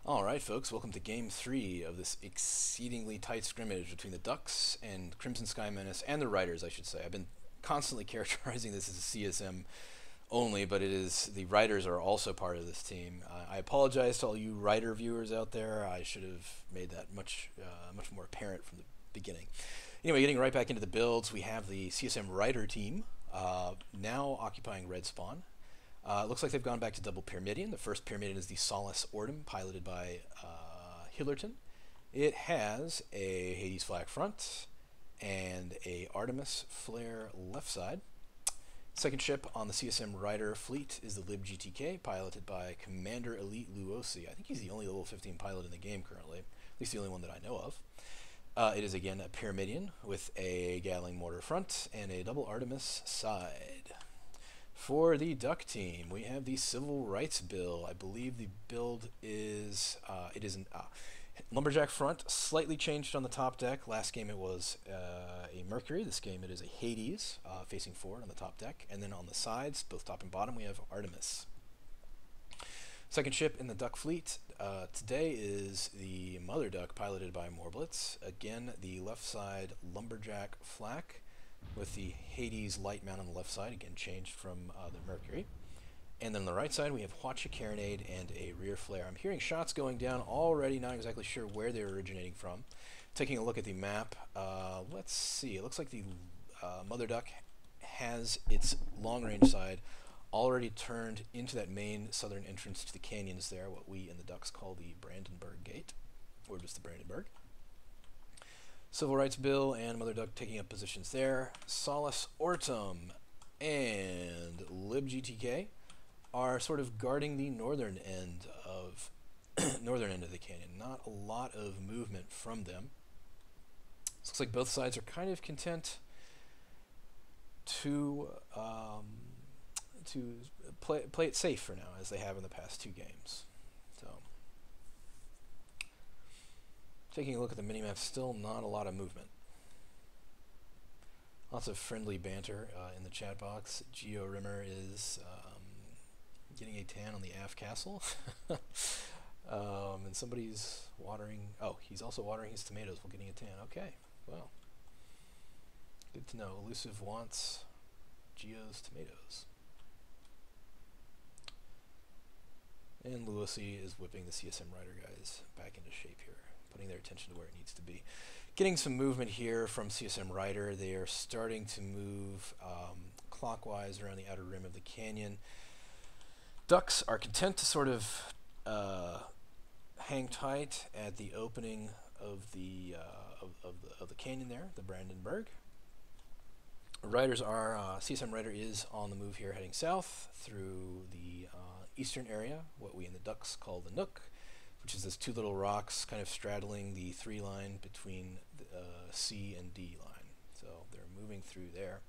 Alright folks, welcome to game 3 of this exceedingly tight scrimmage between the Ducks and Crimson Sky Menace, and the Riders, I should say. I've been constantly characterizing this as a CSM only, but the Riders are also part of this team. I apologize to all you Rider viewers out there. I should have made that much more apparent from the beginning. Anyway, getting right back into the builds, we have the CSM Rider team now occupying red spawn. It looks like they've gone back to double Pyramidion. The first Pyramidion is the Solace Ordum, piloted by Hillerton. It has a Hades flag front and a Artemis flare left side. Second ship on the CSM Rider fleet is the Lib GTK, piloted by Commander Elite Luosi. I think he's the only level 15 pilot in the game currently, at least the only one that I know of. It is again a Pyramidion with a Gatling mortar front and a double Artemis side. For the Duck team, we have the Civil Rights Bill. I believe the build is Lumberjack front, slightly changed on the top deck. Last game it was a Mercury. This game it is a Hades facing forward on the top deck. And then on the sides, both top and bottom, we have Artemis. Second ship in the Duck fleet today is the Mother Duck, piloted by Morblitz. Again, the left side Lumberjack flak, with the Hades light mount on the left side, again changed from the Mercury. And then on the right side we have Hwacha Carronade and a rear flare. I'm hearing shots going down already, not exactly sure where they're originating from. Taking a look at the map, let's see, it looks like the Mother Duck has its long-range side already turned into that main southern entrance to the canyons there, what we in the Ducks call the Brandenburg Gate, or just the Brandenburg. Civil Rights Bill and Mother Duck taking up positions there. Solace Ortum and Lib GTK are sort of guarding the northern end of the canyon. Not a lot of movement from them. It looks like both sides are kind of content to play it safe for now, as they have in the past two games. So, taking a look at the minimap, still not a lot of movement. Lots of friendly banter in the chat box. Geo Rimmer is getting a tan on the aft castle. And somebody's watering... Oh, he's also watering his tomatoes while getting a tan. Okay, well. Good to know. Elusive wants Geo's tomatoes. And Luosi is whipping the CSM Rider guys back into shape here, putting their attention to where it needs to be. Getting some movement here from CSM Rider. They are starting to move clockwise around the outer rim of the canyon. Ducks are content to sort of hang tight at the opening of the canyon there, the Brandenburg. Riders are CSM Rider is on the move here, heading south through the eastern area, what we in the Ducks call the Nook, which is those two little rocks kind of straddling the 3 line between the C and D line. So they're moving through there.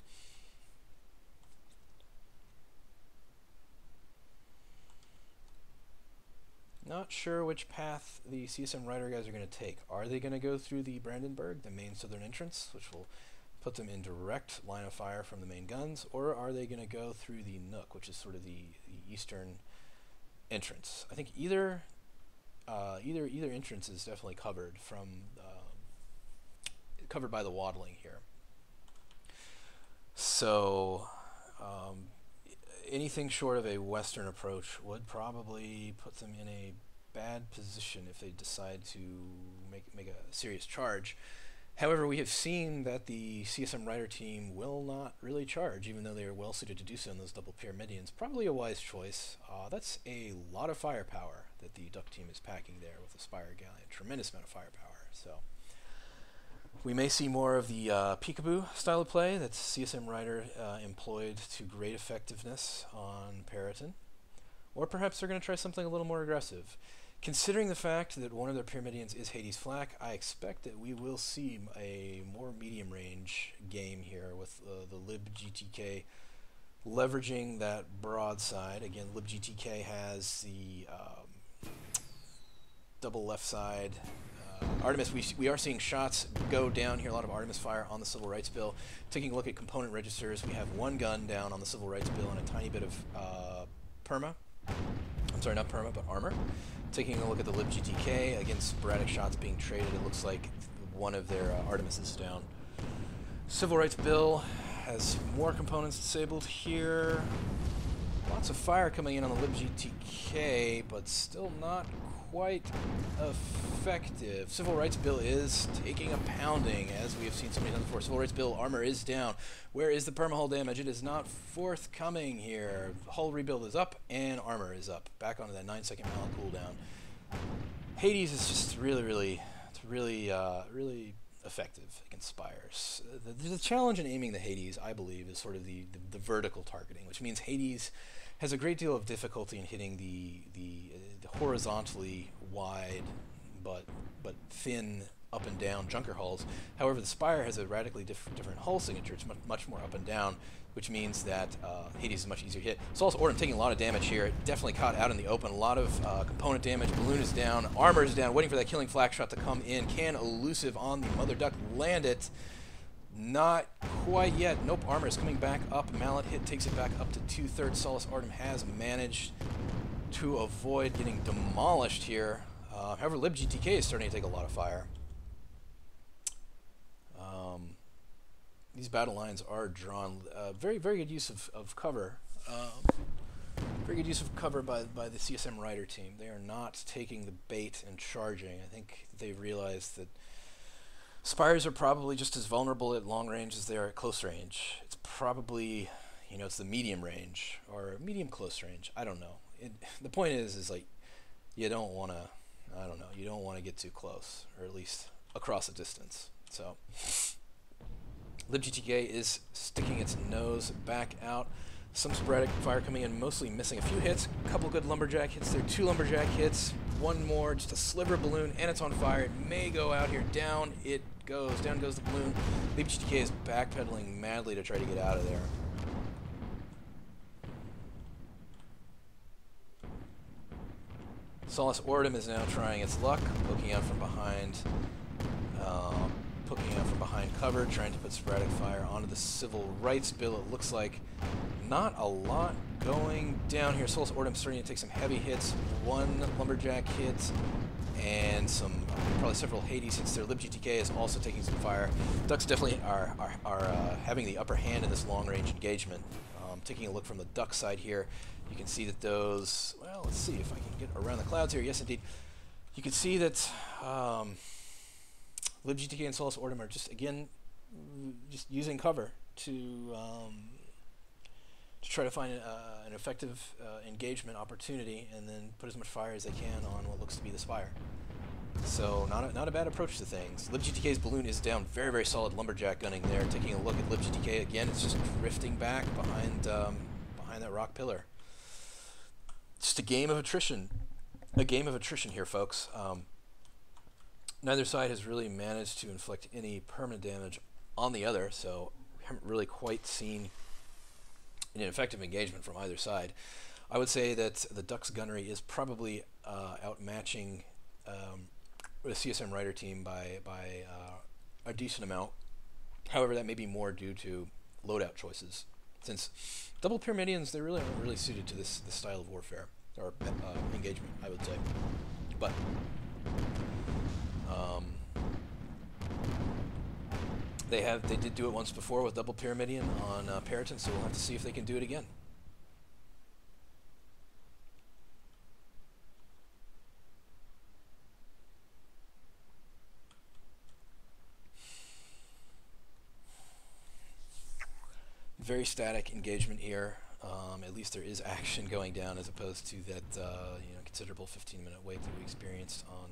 Not sure which path the CSM Rider guys are going to take. Are they going to go through the Brandenburg, the main southern entrance, which will put them in direct line of fire from the main guns, or are they going to go through the Nook, which is sort of the eastern entrance? I think either entrance is definitely covered covered by the waddling here. So anything short of a western approach would probably put them in a bad position if they decide to make a serious charge. However, we have seen that the CSM Rider team will not really charge, even though they are well suited to do so in those double Pyramidions. Probably a wise choice. That's a lot of firepower that the Duck team is packing there with the Spire Galleon. Tremendous amount of firepower. So we may see more of the peekaboo style of play that CSM Rider employed to great effectiveness on Periton. Or perhaps they're going to try something a little more aggressive. Considering the fact that one of their Pyramidions is Hades Flak, I expect that we will see a more medium-range game here with the Lib GTK leveraging that broadside. Again, Lib GTK has the double left side. Artemis, we are seeing shots go down here, a lot of Artemis fire on the Civil Rights Bill. Taking a look at component registers, we have one gun down on the Civil Rights Bill and a tiny bit of perma I'm sorry, not perma, but armor. Taking a look at the libgtk, again, sporadic shots being traded. It looks like one of their Artemis is down. Civil Rights Bill has more components disabled here. Lots of fire coming in on the libgtk, but still not quite effective. Civil Rights Bill is taking a pounding, as we have seen so many times before. Civil Rights Bill armor is down. Where is the permahull damage? It is not forthcoming here. Hull rebuild is up, and armor is up. Back onto that 9-second mallet cooldown. Hades is just really effective against Spires. The challenge in aiming the Hades, I believe, is sort of the vertical targeting, which means Hades has a great deal of difficulty in hitting the horizontally wide but thin up and down junker hulls. However, the Spire has a radically different hull signature. It's much more up and down, which means that Hades is much easier to hit. Solus Ortem taking a lot of damage here. Definitely caught out in the open. A lot of component damage. Balloon is down. Armor is down. Waiting for that killing flak shot to come in. Can Elusive on the Mother Duck land it? Not quite yet. Nope, armor is coming back up. Mallet hit takes it back up to 2/3. Solus Ortem has managed to avoid getting demolished here. However, libgtk is starting to take a lot of fire. These battle lines are drawn. Very good use of cover. Very good use of cover by the CSM Rider team. They are not taking the bait and charging. I think they've realized that Spires are probably just as vulnerable at long range as they are at close range. It's probably, you know, it's the medium range or medium close range. I don't know. The point is like, you don't want to, I don't know, you don't want to get too close, or at least across a distance. So libgtk is sticking its nose back out. Some sporadic fire coming in, mostly missing a few hits. A couple good lumberjack hits there, 2 lumberjack hits, 1 more, just a sliver balloon, and it's on fire. It may go out here. Down it goes. Down goes the balloon. libgtk is backpedaling madly to try to get out of there. Solus Ortem is now trying its luck, poking out from behind cover, trying to put sporadic fire onto the Civil Rights Bill. It looks like not a lot going down here. Solus Ortem starting to take some heavy hits, 1 lumberjack hit, and some probably several Hades hits there. libgtk is also taking some fire. Ducks definitely are having the upper hand in this long-range engagement. Taking a look from the Duck side here, you can see that those, well, let's see if I can get around the clouds here. Yes, indeed. You can see that libgtk and Solus Ortem are just, again, just using cover to try to find an effective engagement opportunity and then put as much fire as they can on what looks to be the Spire. So not a bad approach to things. libgtk's balloon is down. Very solid lumberjack gunning there. Taking a look at libgtk again, it's just drifting back behind that rock pillar. Just a game of attrition. A game of attrition here, folks. Neither side has really managed to inflict any permanent damage on the other, so we haven't really quite seen an effective engagement from either side. I would say that the Ducks gunnery is probably outmatching the CSM Rider team by a decent amount. However, that may be more due to loadout choices, since double Pyramidians, they really aren't really suited to this style of warfare or engagement, I would say. But they did do it once before with double Pyramidian on Periton, so we'll have to see if they can do it again. Very static engagement here. At least there is action going down, as opposed to that considerable 15-minute wait that we experienced on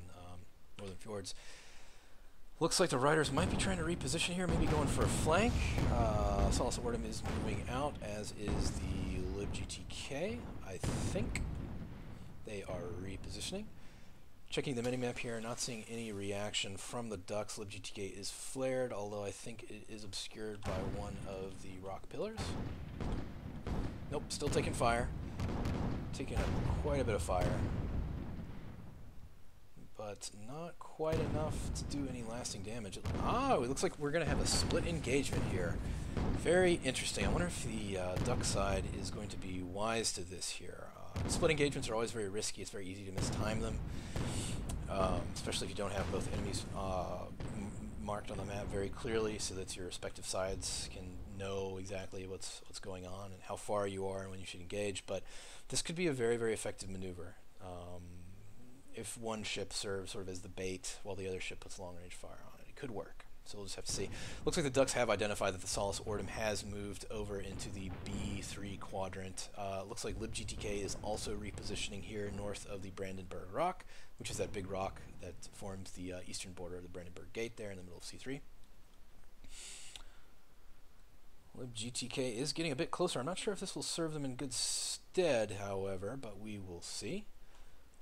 Northern Fjords. Looks like the Riders might be trying to reposition here, maybe going for a flank. Solus Ortem is moving out, as is the libgtk. I think they are repositioning. Checking the minimap here, not seeing any reaction from the Ducks. libgtk is flared, although I think it is obscured by one of the rock pillars. Nope, still taking fire. Taking up quite a bit of fire. But not quite enough to do any lasting damage. It looks like we're going to have a split engagement here. Very interesting. I wonder if the Duck side is going to be wise to this here. split engagements are always very risky. It's very easy to mistime them, especially if you don't have both enemies marked on the map very clearly, so that your respective sides can know exactly what's going on and how far you are and when you should engage. But this could be a very, very effective maneuver if one ship serves sort of as the bait while the other ship puts long-range fire on it. It could work. So we'll just have to see. Looks like the Ducks have identified that the Solace Ordum has moved over into the B3 quadrant. Looks like libGTK is also repositioning here north of the Brandenburg Rock, which is that big rock that forms the eastern border of the Brandenburg Gate there in the middle of C3. libGTK is getting a bit closer. I'm not sure if this will serve them in good stead, however, but we will see.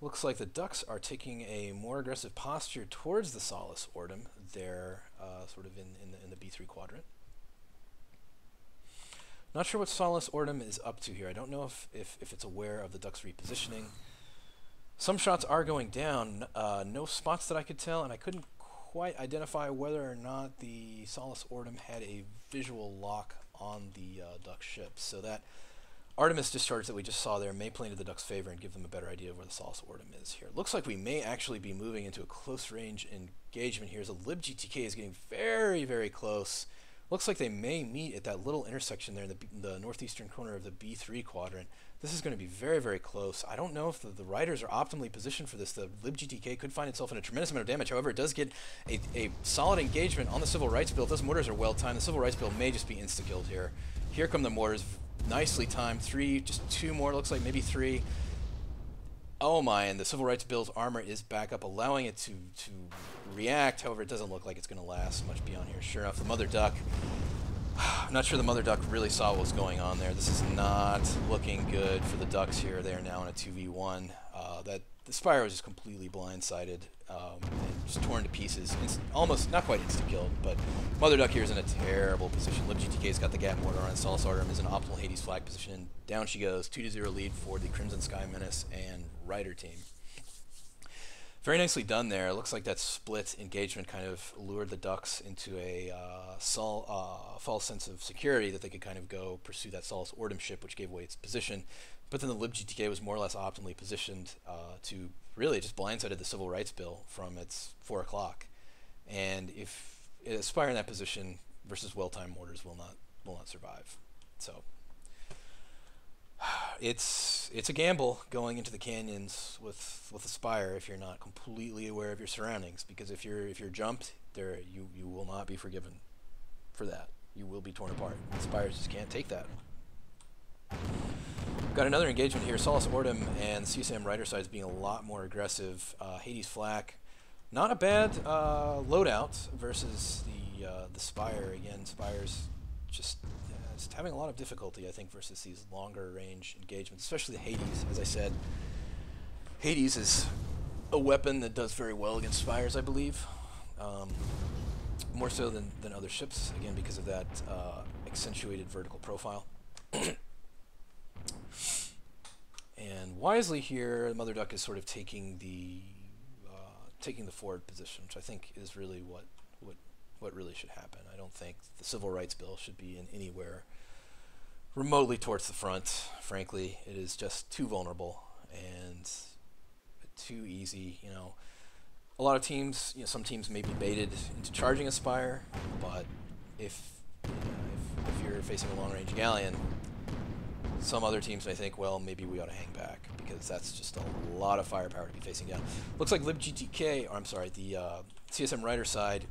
Looks like the Ducks are taking a more aggressive posture towards the Solace Ordum. They're sort of in the B3 quadrant. Not sure what Solace Ordum is up to here. I don't know if it's aware of the Ducks repositioning. Some shots are going down. No spots that I could tell, and I couldn't quite identify whether or not the Solace Ordum had a visual lock on the Ducks ship. So that Artemis discharge that we just saw there may play into the Ducks' favor and give them a better idea of where the Solace Ordum is here. Looks like we may actually be moving into a close range engagement here. So libGTK is getting very, very close. Looks like they may meet at that little intersection there in the northeastern corner of the B3 quadrant. This is going to be very, very close. I don't know if the riders are optimally positioned for this. The libGTK could find itself in a tremendous amount of damage. However, it does get a solid engagement on the Civil Rights Bill. If those mortars are well timed, the Civil Rights Bill may just be insta-killed here. Here come the mortars. Nicely timed. Just two more. Looks like maybe three. Oh my, and the Civil Rights Bill's armor is back up, allowing it to react. However, it doesn't look like it's going to last much beyond here. Sure enough, the Mother Duck. I'm not sure the Mother Duck really saw what was going on there. This is not looking good for the Ducks here. They are now in a 2v1. The Spire was just completely blindsided and just torn to pieces. Almost, not quite insta-killed, but Mother Duck here is in a terrible position. libGTK's got the Gap Mortar on. Solace Ordum is in optimal Hades flag position. Down she goes. 2-0 lead for the Crimson Sky Menace and Rider team. Very nicely done there. It looks like that split engagement kind of lured the Ducks into a false sense of security that they could kind of go pursue that Solace Ordum ship, which gave away its position. But then the libGTK was more or less optimally positioned to really just blindsided the Civil Rights Bill from its 4 o'clock. And if Spire in that position versus well-timed mortars will not survive. So it's a gamble going into the canyons with a Spire if you're not completely aware of your surroundings, because if you're jumped there, you will not be forgiven for that. You will be torn apart. Spires just can't take that. Got another engagement here. Solace Ordum and CSM Rider sides being a lot more aggressive. Hades Flak, not a bad loadout versus the Spire. Again, Spire's just having a lot of difficulty, I think, versus these longer range engagements, especially the Hades. As I said, Hades is a weapon that does very well against Spires, I believe. More so than other ships, again, because of that accentuated vertical profile. And wisely here, the Mother Duck is sort of taking the forward position, which I think is really what really should happen. I don't think the Civil Rights Bill should be in anywhere remotely towards the front. Frankly, it is just too vulnerable and too easy. You know, a lot of teams, some teams may be baited into charging a Spire, but if you're facing a long-range galleon, some other teams may think, well, maybe we ought to hang back, because that's just a lot of firepower to be facing down. Looks like libGTK, or I'm sorry, the CSM Rider side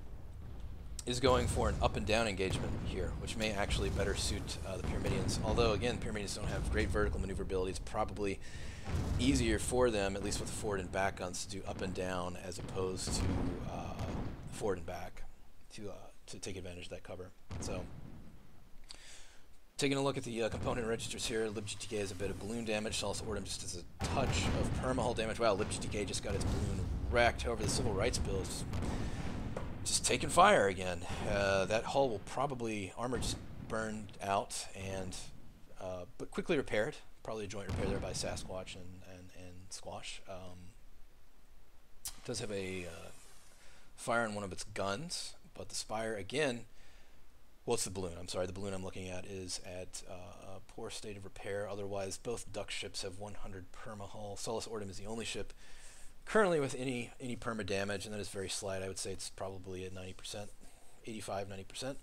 is going for an up and down engagement here, which may actually better suit the Pyramidians. Although, again, Pyramidians don't have great vertical maneuverability. It's probably easier for them, at least with the forward and back guns, to do up and down as opposed to forward and back to take advantage of that cover. So, taking a look at the component registers here, libGTK has a bit of balloon damage. Solace Ordum just has a touch of perma-hull damage. Wow, libGTK just got its balloon wrecked. However, the Civil Rights Bill is just taking fire again. That hull will probably, armor just burned out, and but quickly repaired. Probably a joint repair there by Sasquatch and Squash. It does have a fire on one of its guns, but the Spire, again, Well, it's the balloon. I'm sorry. The balloon I'm looking at is at a poor state of repair. Otherwise, both Duck ships have 100 perma hull. Solus Ortum is the only ship currently with any perma damage, and that is very slight. I would say it's probably at 90%, 85, 90%.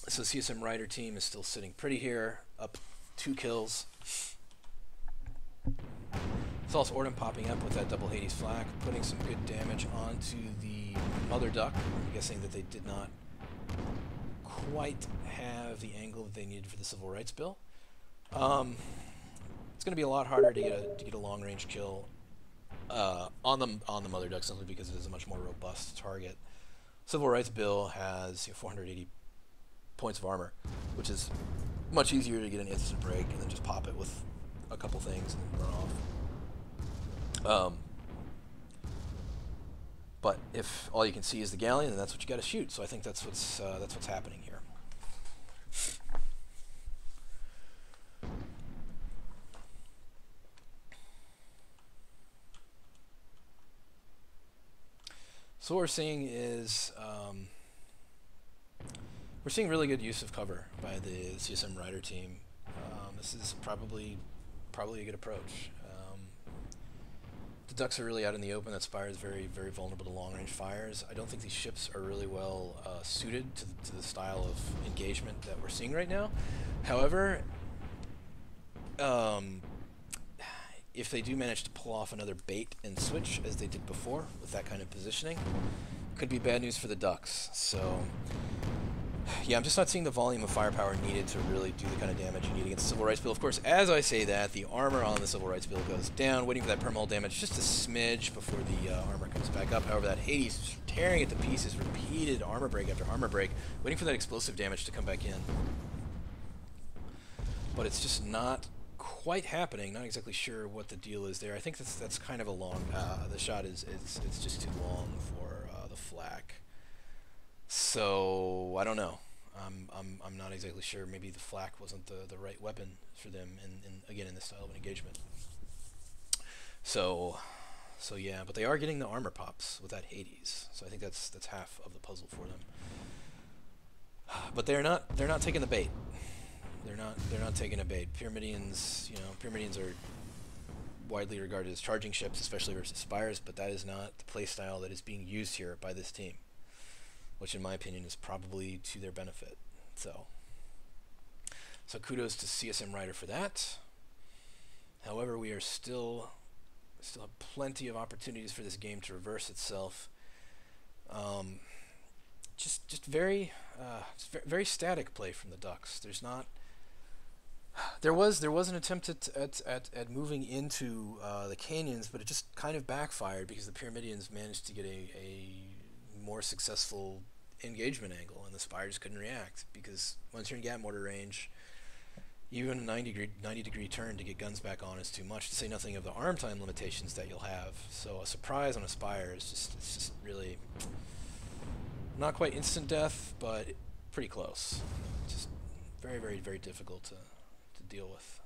So CSM Rider team is still sitting pretty here, up 2 kills. Solus Ortum popping up with that double Hades flak, putting some good damage onto the Mother Duck. I'm guessing that they did not quite have the angle that they needed for the Civil Rights Bill. It's going to be a lot harder to get a long range kill on the Mother Duck, simply because it is a much more robust target. Civil Rights Bill has 480 points of armor, which is much easier to get an instant break and then just pop it with a couple things and run off. But if all you can see is the galleon, then that's what you got to shoot. So I think that's what's happening here. So what we're seeing is we're seeing really good use of cover by the CSM Rider team. This is probably a good approach. The Ducks are really out in the open. That Spire is very, very vulnerable to long-range fires. I don't think these ships are really well suited to the style of engagement that we're seeing right now. However, if they do manage to pull off another bait and switch, as they did before, with that kind of positioning, could be bad news for the Ducks. So, yeah, I'm just not seeing the volume of firepower needed to really do the kind of damage you need against the Civil Rights Bill. Of course, as I say that, the armor on the Civil Rights Bill goes down, waiting for that permahull damage just a smidge before the armor comes back up. However, that Hades is tearing it to pieces, repeated armor break after armor break, waiting for that explosive damage to come back in. But it's just not quite happening. Not exactly sure what the deal is there. I think that's kind of a long. The shot is it's just too long for the flak. So I don't know. I'm not exactly sure. Maybe the flak wasn't the right weapon for them in this style of an engagement. So yeah, but they are getting the armor pops with that Hades. So I think that's half of the puzzle for them. But they're not taking the bait. They're not taking a bait. Pyramidians are widely regarded as charging ships, especially versus Spires, but that is not the playstyle that is being used here by this team, which in my opinion is probably to their benefit. So kudos to CSM Rider for that. However, we are still have plenty of opportunities for this game to reverse itself. Just very static play from the Ducks. There was an attempt at moving into the canyons, but it just kind of backfired because the Pyramidians managed to get a more successful engagement angle, and the Spire just couldn't react, because once you're in gap mortar range, even a 90 degree turn to get guns back on is too much, to say nothing of the arm time limitations that you'll have. So a surprise on a Spire is just really not quite instant death, but pretty close. Just very, very, very difficult to deal with.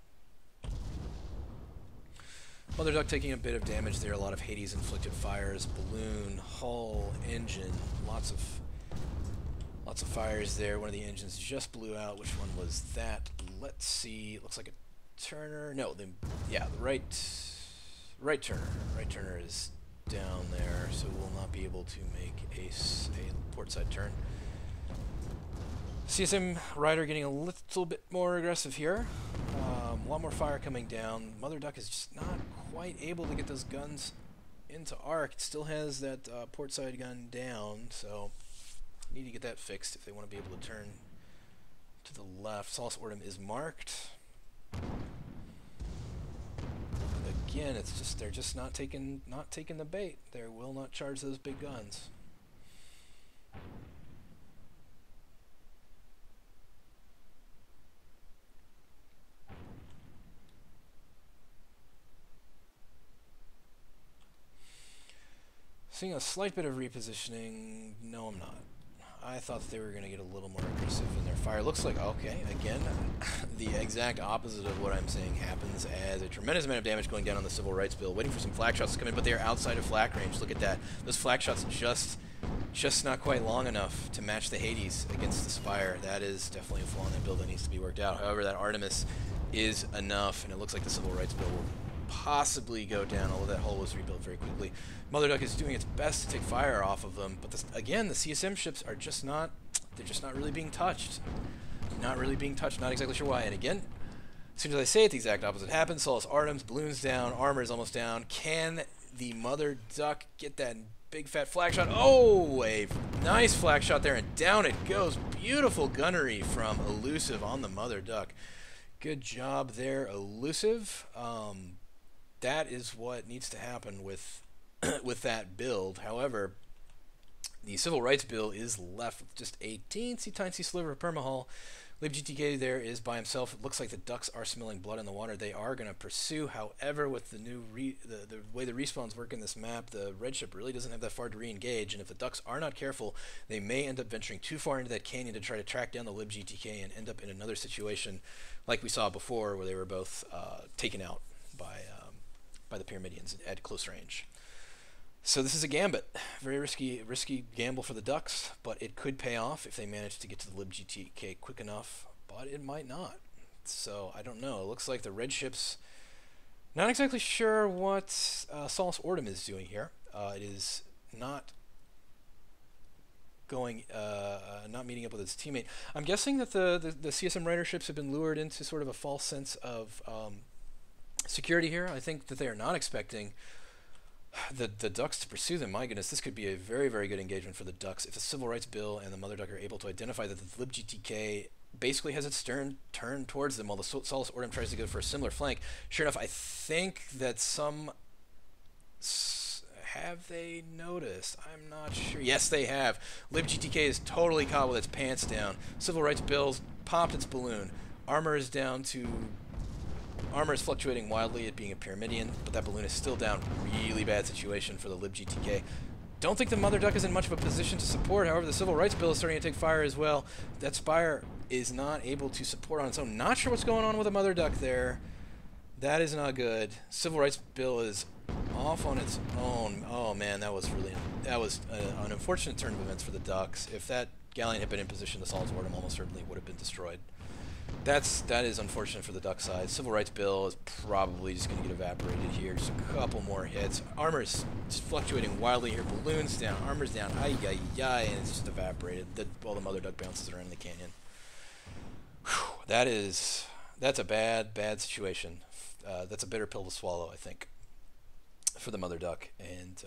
Mother Duck taking a bit of damage there, a lot of Hades inflicted fires, balloon, hull, engine, lots of fires there. One of the engines just blew out. Which one was that? Let's see. It looks like a Turner. No, the right Turner. Right Turner is down there, so we'll not be able to make a portside turn. CSM Rider getting a little bit more aggressive here. A lot more fire coming down. Mother Duck is just not quite able to get those guns into arc. It still has that portside gun down, so need to get that fixed if they want to be able to turn to the left. Solus Ortum is marked. Again, it's just they're just not taking the bait. They will not charge those big guns. Seeing a slight bit of repositioning. No, I'm not. I thought that they were going to get a little more aggressive in their fire. Looks like, okay, again, the exact opposite of what I'm saying happens, as a tremendous amount of damage going down on the Civil Rights Bill, waiting for some flak shots to come in, but they are outside of flak range. Look at that. Those flak shots just not quite long enough to match the Hades against the Spire. That is definitely a flaw in that build that needs to be worked out. However, that Artemis is enough, and it looks like the Civil Rights build will possibly go down, although that hull was rebuilt very quickly. Mother Duck is doing its best to take fire off of them, but this, again, the CSM ships are just not, they're just not really being touched. Not really being touched, not exactly sure why. And again, as soon as I say it, the exact opposite happens. Solus Artemis, balloons down, armor is almost down. Can the Mother Duck get that big fat flag shot? Oh, a nice flag shot there, and down it goes. Beautiful gunnery from Elusive on the Mother Duck. Good job there, Elusive. That is what needs to happen with with that build. However, the Civil Rights build is left with just a teensy-tiny sliver of permahull. LibGTK there is by himself. It looks like the ducks are smelling blood in the water. They are going to pursue. However, with the new the way the respawns work in this map, the red ship really doesn't have that far to re-engage, and if the ducks are not careful, they may end up venturing too far into that canyon to try to track down the LibGTK and end up in another situation like we saw before, where they were both taken out by the Pyramidians at close range. So this is a gambit. Very risky gamble for the ducks, but it could pay off if they manage to get to the LibGTK quick enough, but it might not. So I don't know. It looks like the red ship's not exactly sure what Solus Ortum is doing here. It is not going, not meeting up with its teammate. I'm guessing that the CSM Rider ships have been lured into sort of a false sense of security here. I think that they are not expecting the ducks to pursue them. My goodness, this could be a very, very good engagement for the ducks if the Civil Rights Bill and the Mother Duck are able to identify that the LibGTK basically has its stern turned towards them while the Solus Ortum tries to go for a similar flank. Sure enough, I think that some... Have they noticed? I'm not sure. Yes, they have. LibGTK is totally caught with its pants down. Civil Rights Bill's popped its balloon. Armor is down to... Armor is fluctuating wildly, it being a Pyramidian, but that balloon is still down. Really bad situation for the LibGTK. Don't think the Mother Duck is in much of a position to support. However, the Civil Rights Bill is starting to take fire as well. That Spire is not able to support on its own. Not sure what's going on with the Mother Duck there. That is not good. Civil Rights Bill is off on its own. Oh man, that was an unfortunate turn of events for the Ducks. If that galleon had been in position, the Solus Ortum almost certainly would have been destroyed. That is unfortunate for the duck side. Civil Rights Bill is probably just going to get evaporated here. Just a couple more hits. Armor is just fluctuating wildly here. Balloons down, armor's down. Ay, ay, ay, and it's just evaporated. While the Mother Duck bounces around in the canyon. Whew, that's a bad situation. That's a bitter pill to swallow, I think, for the Mother Duck and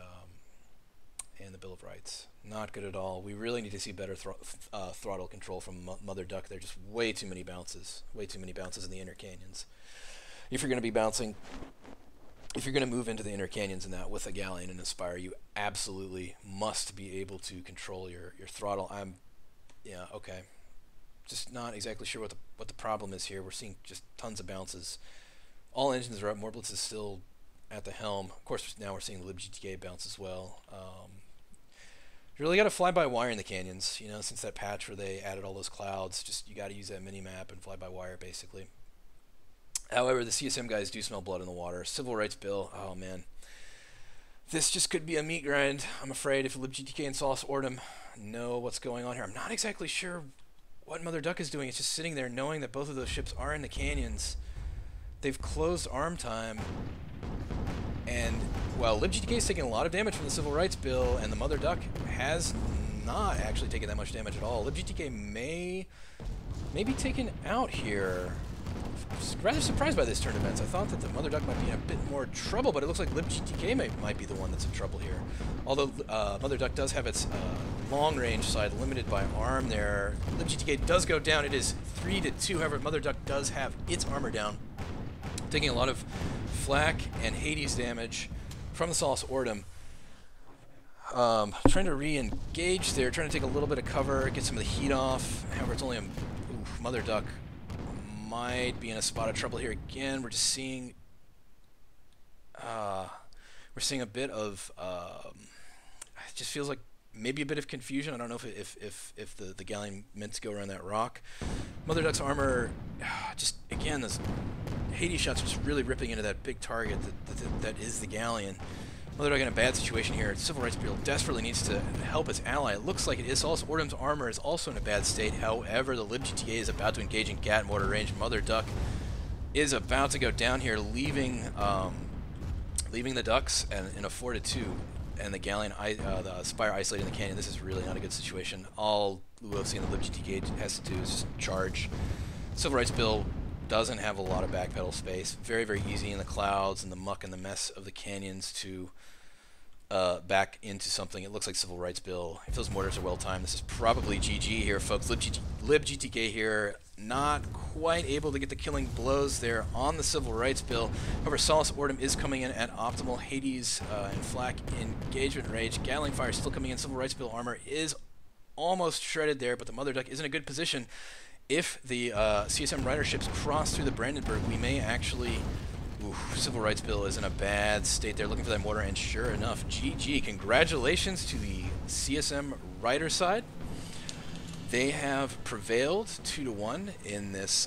the Bill of Rights. Not good at all. We really need to see better throttle control from Mother Duck. There are just way too many bounces. Way too many bounces in the inner canyons. If you're going to be bouncing, if you're going to move into the inner canyons in that with a galleon and a Spire, you absolutely must be able to control your throttle. Yeah, okay. Just not exactly sure what the problem is here. We're seeing just tons of bounces. All engines are up. Morblitz is still at the helm. Of course, now we're seeing the LibGTK bounce as well. You really got to fly by wire in the canyons, you know, since that patch where they added all those clouds. Just you got to use that mini map and fly by wire, basically. However, the CSM guys do smell blood in the water. Civil Rights Bill, oh man, this just could be a meat grind. I'm afraid if LibGTK and Solus Ortum know what's going on here. I'm not exactly sure what Mother Duck is doing. It's just sitting there knowing that both of those ships are in the canyons. They've closed arm time. And, well, LibGTK is taking a lot of damage from the Civil Rights Bill, and the Mother Duck has not actually taken that much damage at all. LibGTK may be taken out here. Rather surprised by this turn of events. I thought that the Mother Duck might be in a bit more trouble, but it looks like LibGTK might be the one that's in trouble here. Although Mother Duck does have its long-range side limited by arm there. LibGTK does go down. It is 3-2. However, Mother Duck does have its armor down, taking a lot of flak and Hades damage from the Solus Ortum. Trying to re-engage there, trying to take a little bit of cover, get some of the heat off. However, it's only a... Oof, Mother Duck might be in a spot of trouble here again. We're just seeing... we're seeing a bit of... it just feels like maybe a bit of confusion. I don't know if the galleon meant to go around that rock. Mother Duck's armor, just, again, this Hades shots just really ripping into that big target that is the galleon. Mother Duck in a bad situation here. Civil Rights Bill desperately needs to help its ally. It looks like it is. Also, Ordum's armor is also in a bad state. However, the LibGTA is about to engage in Gat mortar range. Mother Duck is about to go down here, leaving the Ducks and in a 4-2, and the Galleon, the Spire isolating the canyon. This is really not a good situation. All Luosi and the LibGTA has to do is just charge. Civil Rights Bill doesn't have a lot of backpedal space. Very, very easy in the clouds and the muck and the mess of the canyons to back into something. It looks like Civil Rights Bill. If those mortars are well timed, this is probably GG here, folks. LibGTK here, not quite able to get the killing blows there on the Civil Rights Bill. However, Solace Ordum is coming in at optimal. Hades and Flak engagement rage. Gatling Fire still coming in. Civil Rights Bill armor is almost shredded there, but the Mother Duck is in a good position. If the CSM rider ships cross through the Brandenburg, we may actually... Ooh, Civil Rights Bill is in a bad state. They're looking for that mortar, and sure enough, GG. Congratulations to the CSM rider side. They have prevailed 2-1 in this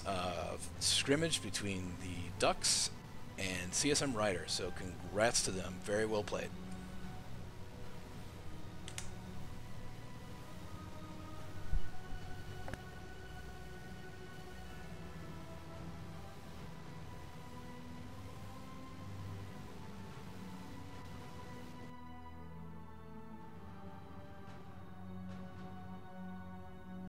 scrimmage between the Ducks and CSM Rider. So congrats to them. Very well played.